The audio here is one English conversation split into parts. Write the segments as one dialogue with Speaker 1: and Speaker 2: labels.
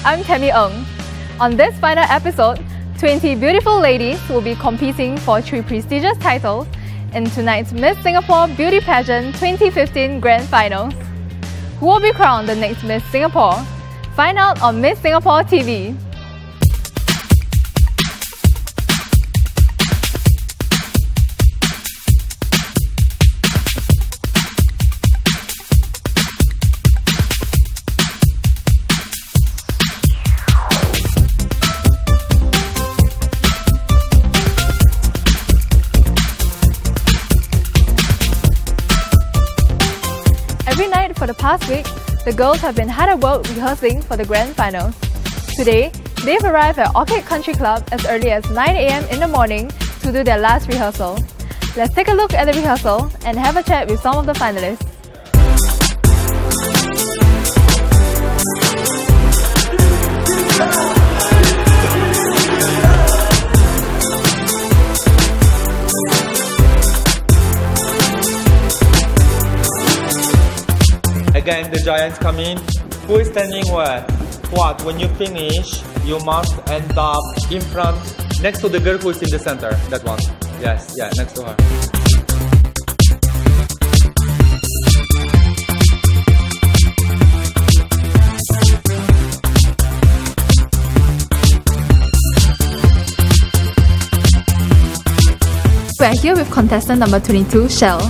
Speaker 1: I'm Tammy Ng. On this final episode, 20 beautiful ladies will be competing for 3 prestigious titles in tonight's Miss Singapore Beauty Pageant 2015 Grand Finals. Who will be crowned the next Miss Singapore? Find out on Miss Singapore TV. Every night for the past week, the girls have been hard at work rehearsing for the grand finals. Today, they've arrived at Orchid Country Club as early as 9 AM in the morning to do their last rehearsal. Let's take a look at the rehearsal and have a chat with some of the finalists.
Speaker 2: Again, the giants come in. Who is standing where? What? When you finish, you must end up in front, next to the girl who is in the center. That one. Yes, yeah, next to her.
Speaker 1: We're here with contestant number 22, Shell.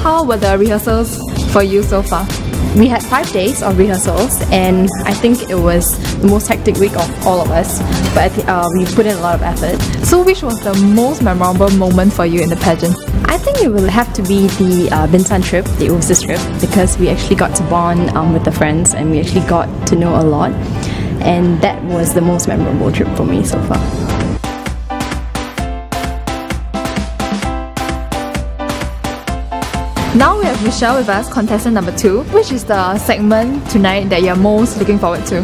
Speaker 1: How were the rehearsals for you so far?
Speaker 3: We had 5 days of rehearsals and I think it was the most hectic week of all of us, but we put in a lot of effort.
Speaker 1: So which was the most memorable moment for you in the pageant?
Speaker 3: I think it will have to be the Bintan trip, the overseas trip, because we actually got to bond with the friends and we actually got to know a lot, and that was the most memorable trip for me so far.
Speaker 1: Now we have Michelle with us, contestant number 2. Which is the segment tonight that you're most looking forward to?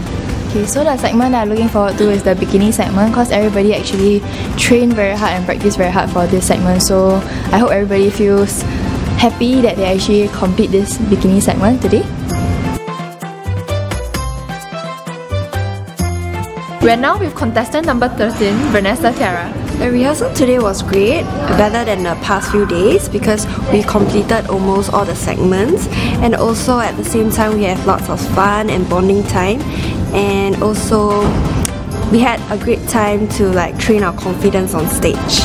Speaker 4: Okay, so the segment that I'm looking forward to is the bikini segment, because everybody actually trained very hard and practiced very hard for this segment. So I hope everybody feels happy that they actually complete this bikini segment today.
Speaker 1: We're now with contestant number 13, Vanessa Tiara.
Speaker 5: The rehearsal today was great, better than the past few days because we completed almost all the segments, and also at the same time we have lots of fun and bonding time, and also we had a great time to train our confidence on stage.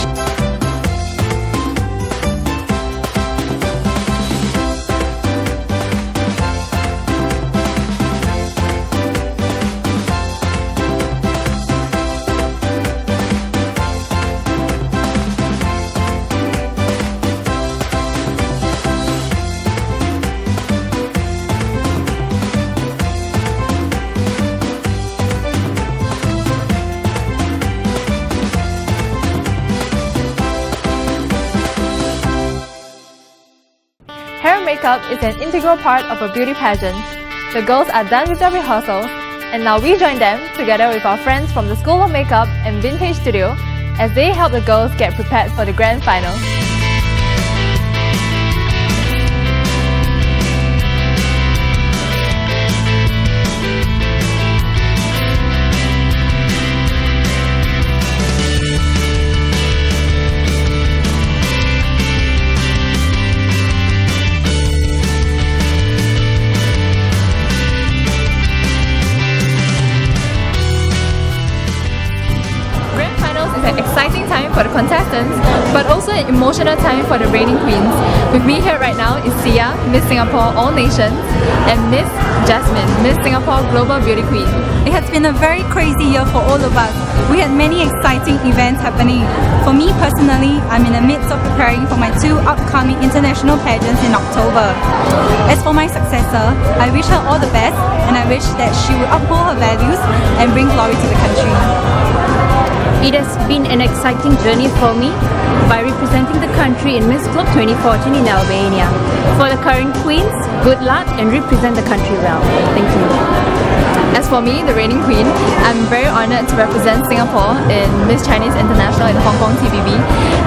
Speaker 1: Hair and makeup is an integral part of a beauty pageant. The girls are done with their rehearsals, and now we join them together with our friends from the School of Makeup and Vintage Studio as they help the girls get prepared for the grand final. An exciting time for the contestants, but also an emotional time for the reigning queens. With me here right now is Sia, Miss Singapore All Nations, and Miss Jasmine, Miss Singapore Global Beauty Queen.
Speaker 6: It has been a very crazy year for all of us. We had many exciting events happening. For me personally, I'm in the midst of preparing for my 2 upcoming international pageants in October. As for my successor, I wish her all the best, and I wish that she would uphold her values and bring glory to the country.
Speaker 7: It has been an exciting journey for me by representing the country in Miss Globe 2014 in Albania. For the current queens, good luck and represent the country well. Thank you.
Speaker 1: As for me, the reigning queen, I'm very honoured to represent Singapore in Miss Chinese International in Hong Kong TVB.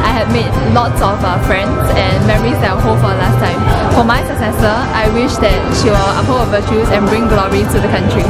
Speaker 1: I have made lots of friends and memories that I'll hold for a lifetime. For my successor, I wish that she will uphold her virtues and bring glory to the country.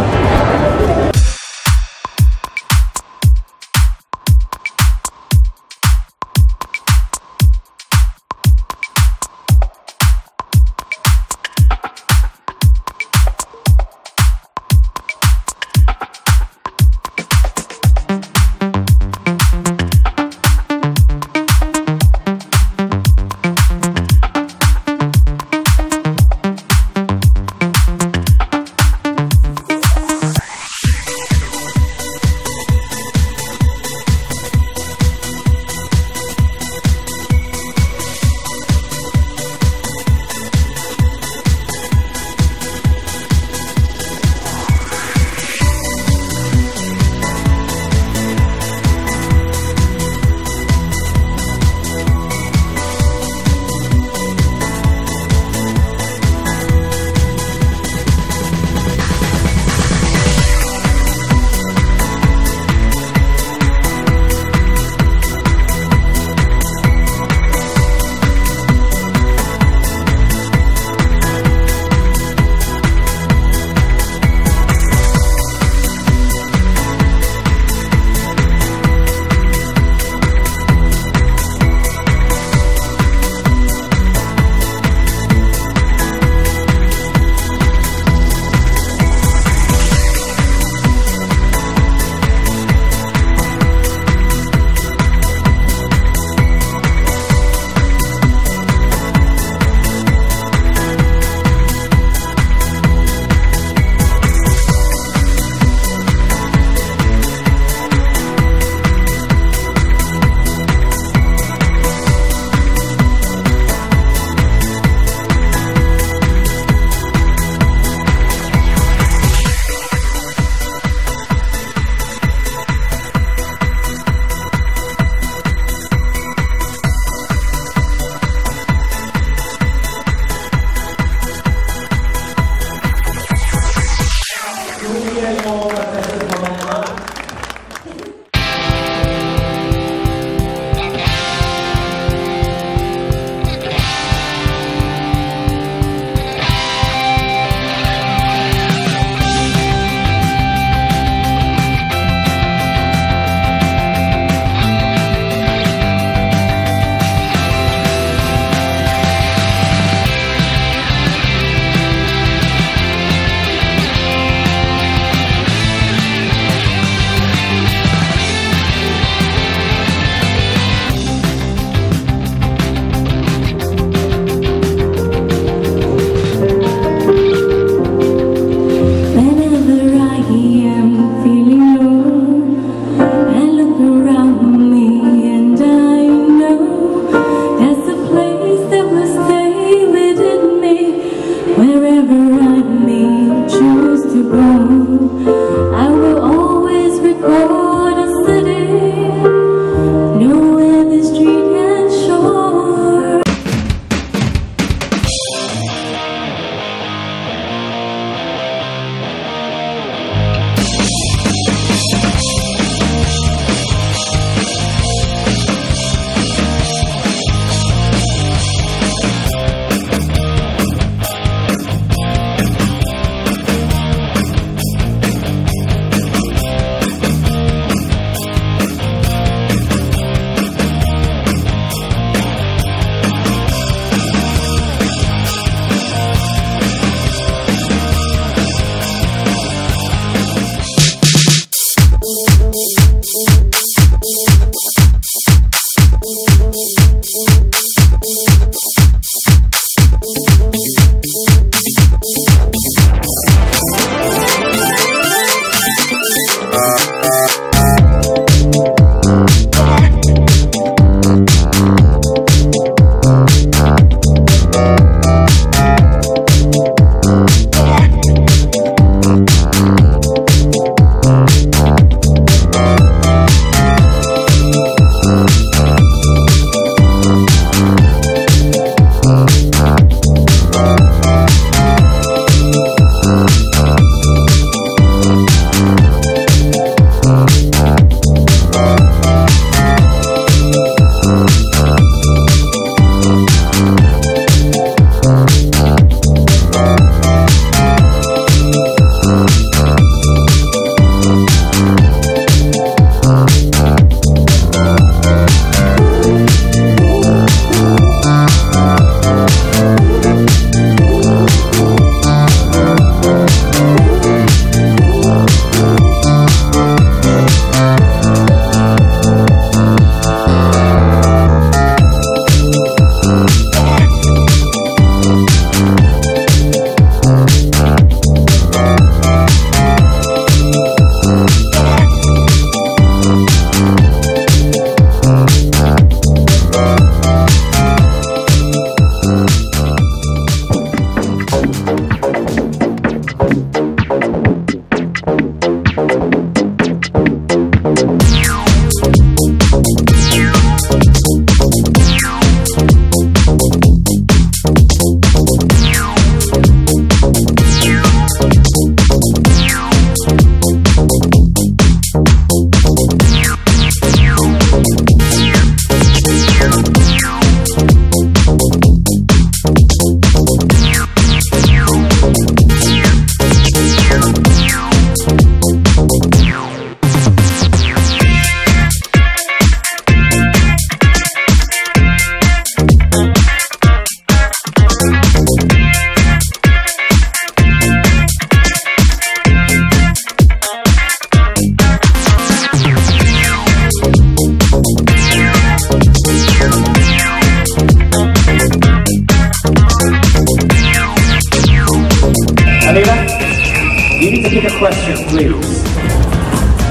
Speaker 8: please.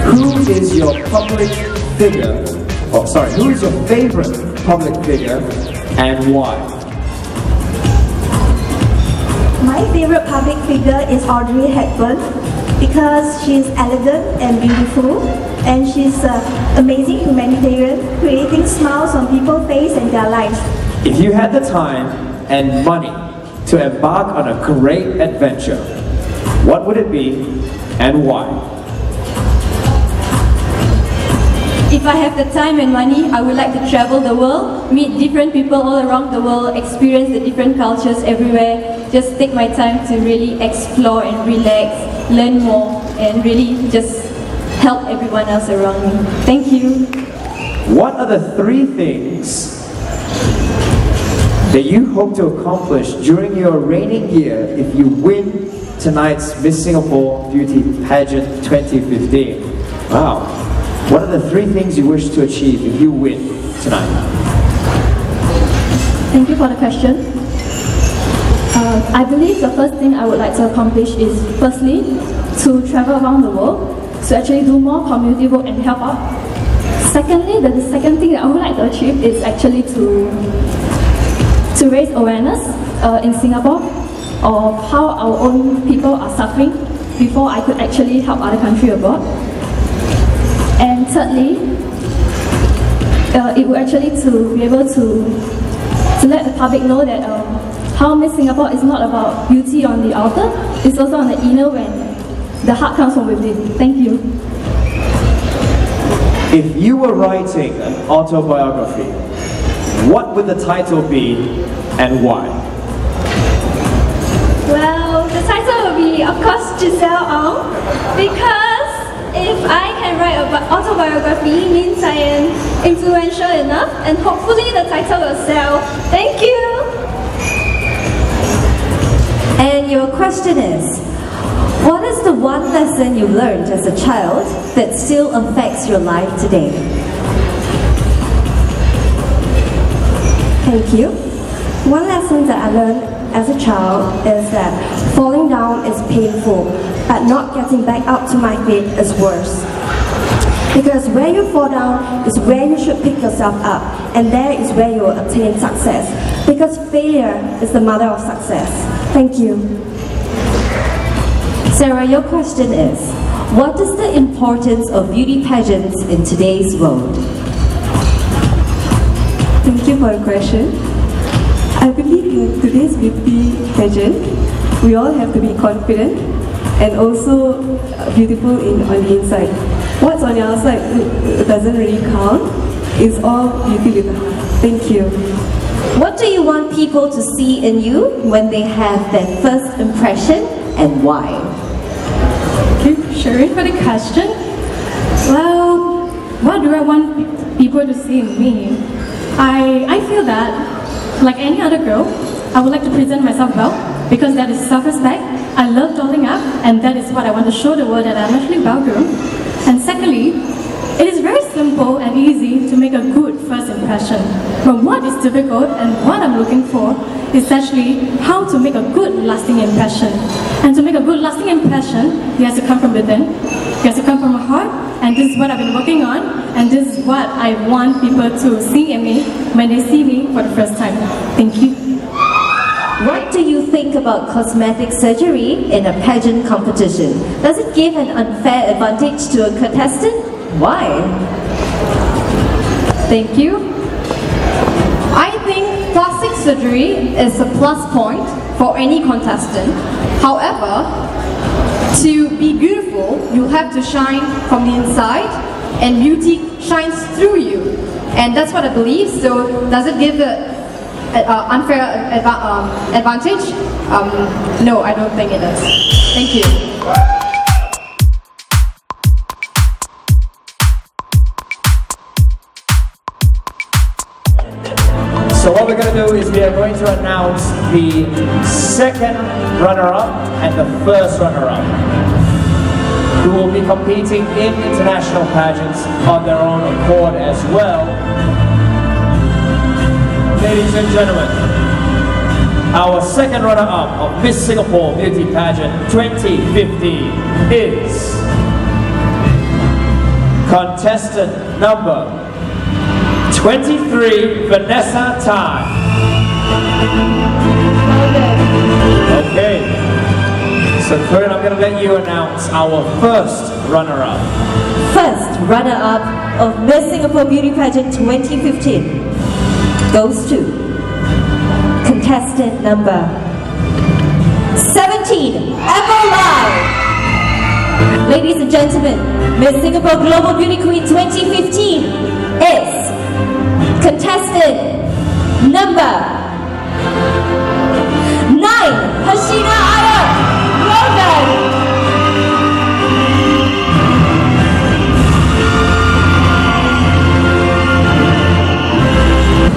Speaker 8: Who is your public figure, who is your favorite public figure and why?
Speaker 9: My favorite public figure is Audrey Hepburn because she's elegant and beautiful, and she's an amazing humanitarian, creating smiles on people's faces and their lives.
Speaker 8: If you had the time and money to embark on a great adventure, what would it be and why?
Speaker 10: If I have the time and money, I would like to travel the world, meet different people all around the world, experience the different cultures everywhere, just take my time to really explore and relax, learn more, and really just help everyone else around me. Thank you.
Speaker 8: What are the 3 things that you hope to accomplish during your reigning year if you win tonight's Miss Singapore Beauty Pageant 2015? Wow. What are the 3 things you wish to achieve if you win tonight?
Speaker 10: Thank you for the question. I believe the first thing I would like to accomplish is firstly to travel around the world, to actually do more community work and help out. Secondly, the second thing that I would like to achieve is actually to raise awareness in Singapore of how our own people are suffering before I could actually help other countries abroad. And thirdly, it would actually to be able to let the public know that how Miss Singapore is not about beauty on the outer, it's also on the inner when the heart comes from within. Thank you.
Speaker 8: If you were writing an autobiography, what would the title be and why?
Speaker 10: Well, the title will be, of course, Giselle Ong, because if I can write an autobiography, means I am influential enough, and hopefully the title will sell. Thank you!
Speaker 11: And your question is, what is the one lesson you learned as a child that still affects your life today?
Speaker 9: Thank you. One lesson that I learned as a child is that falling down is painful, but not getting back up to my feet is worse. Because where you fall down is where you should pick yourself up, and there is where you will attain success. Because failure is the mother of success. Thank you.
Speaker 11: Sarah, your question is, what is the importance of beauty pageants in today's world?
Speaker 12: Thank you for the question. I believe in today's beauty pageant, we all have to be confident and also beautiful on the inside. What's on the outside doesn't really count. It's all beauty with the heart. Thank you.
Speaker 11: What do you want people to see in you when they have their first impression and why?
Speaker 10: Thank you, Sharon, for the question. Well, what do I want people to see in me? I feel that, like any other girl, I would like to present myself well, because that is self-respect. I love doling up, and that is what I want to show the world, that I'm actually well-groomed. And secondly, it is very simple and easy to make a good first impression. But what is difficult and what I'm looking for is actually how to make a good lasting impression. And to make a good lasting impression, it has to come from within. It has to come from my heart, and this is what I've been working on, and this is what I want people to see in me when they see me for the first time. Thank you.
Speaker 11: What do you think about cosmetic surgery in a pageant competition? Does it give an unfair advantage to a contestant? Why?
Speaker 10: Thank you. I think plastic surgery is a plus point for any contestant. However, to be beautiful, you have to shine from the inside, and beauty shines through you. And that's what I believe. So does it give the unfair advantage? No, I don't think it does. Thank you.
Speaker 8: So what we're going to do is we are going to announce the second runner-up and the first runner-up, who will be competing in international pageants on their own accord as well. Ladies and gentlemen, our second runner-up of Miss Singapore Beauty Pageant 2015 is Contestant number 23, Vanessa Tan. Okay. So Corinne, I'm going to let you announce our first runner-up.
Speaker 11: First runner-up of Miss Singapore Beauty Pageant 2015 goes to contestant number 17, Apple Live. Ladies and gentlemen, Miss Singapore Global Beauty Queen 2015 is contestant number 9, Hashiena Ayub. Well done.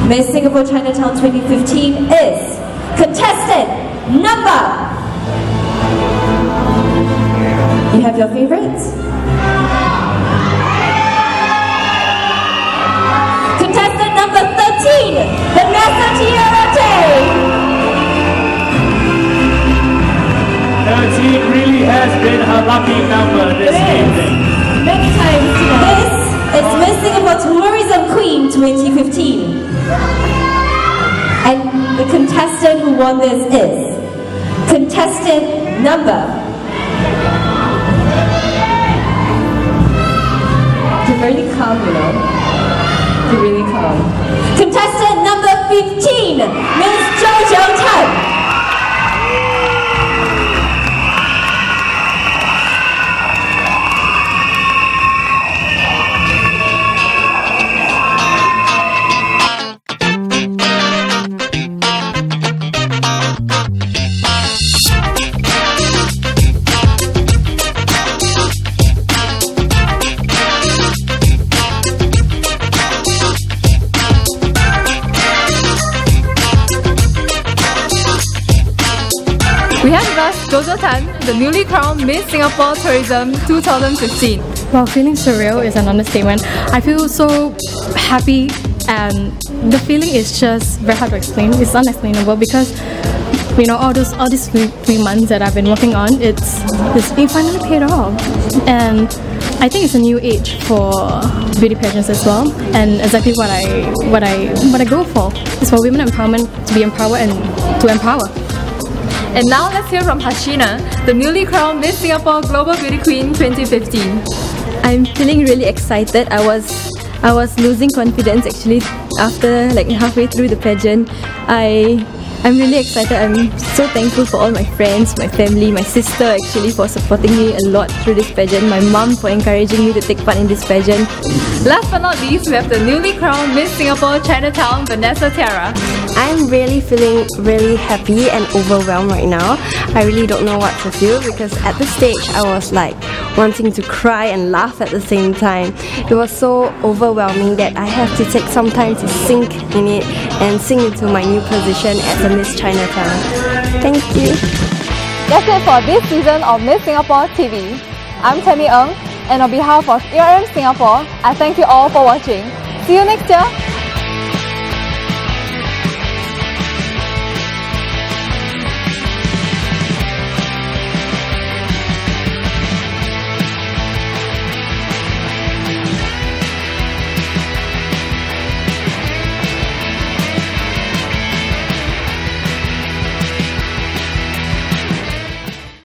Speaker 11: Miss Singapore Chinatown 2015 is contestant number... You have your favorites? Contestant number 13, Vanessa Tan.
Speaker 8: 13 really has been her lucky number this evening.
Speaker 11: Many times today. This is Miss Singapore Tourism Queen 2015. And the contestant who won this is contestant number... You're really calm, you know. You're really calm. Contestant number 15, Miss Jojo Tan.
Speaker 1: We have with us Jojo Tan, the newly crowned Miss Singapore Tourism 2015.
Speaker 3: Well, feeling surreal is an understatement. I feel so happy, and the feeling is just very hard to explain. It's unexplainable because, you know, all these 3 months that I've been working on, it's been finally paid off. And I think it's a new age for beauty pageants as well, and exactly what I go for is for women empowerment, to be empowered and to empower.
Speaker 1: And now let's hear from Hashiena, the newly crowned Miss Singapore Global Beauty Queen 2015.
Speaker 13: I'm feeling really excited. I was losing confidence actually after like halfway through the pageant. I'm really excited. I'm so thankful for all my friends, my family, my sister actually for supporting me a lot through this pageant, my mom for encouraging me to take part in this pageant.
Speaker 1: Last but not least, we have the newly crowned Miss Singapore Chinatown, Vanessa Tiara.
Speaker 5: I'm really feeling really happy and overwhelmed right now. I really don't know what to feel because at the stage I was like wanting to cry and laugh at the same time. It was so overwhelming that I have to take some time to sink in it and sink into my new position as a Miss Chinatown. Thank you.
Speaker 1: That's it for this season of Miss Singapore TV. I'm Tammy Ng, and on behalf of ERM Singapore, I thank you all for watching. See you next year!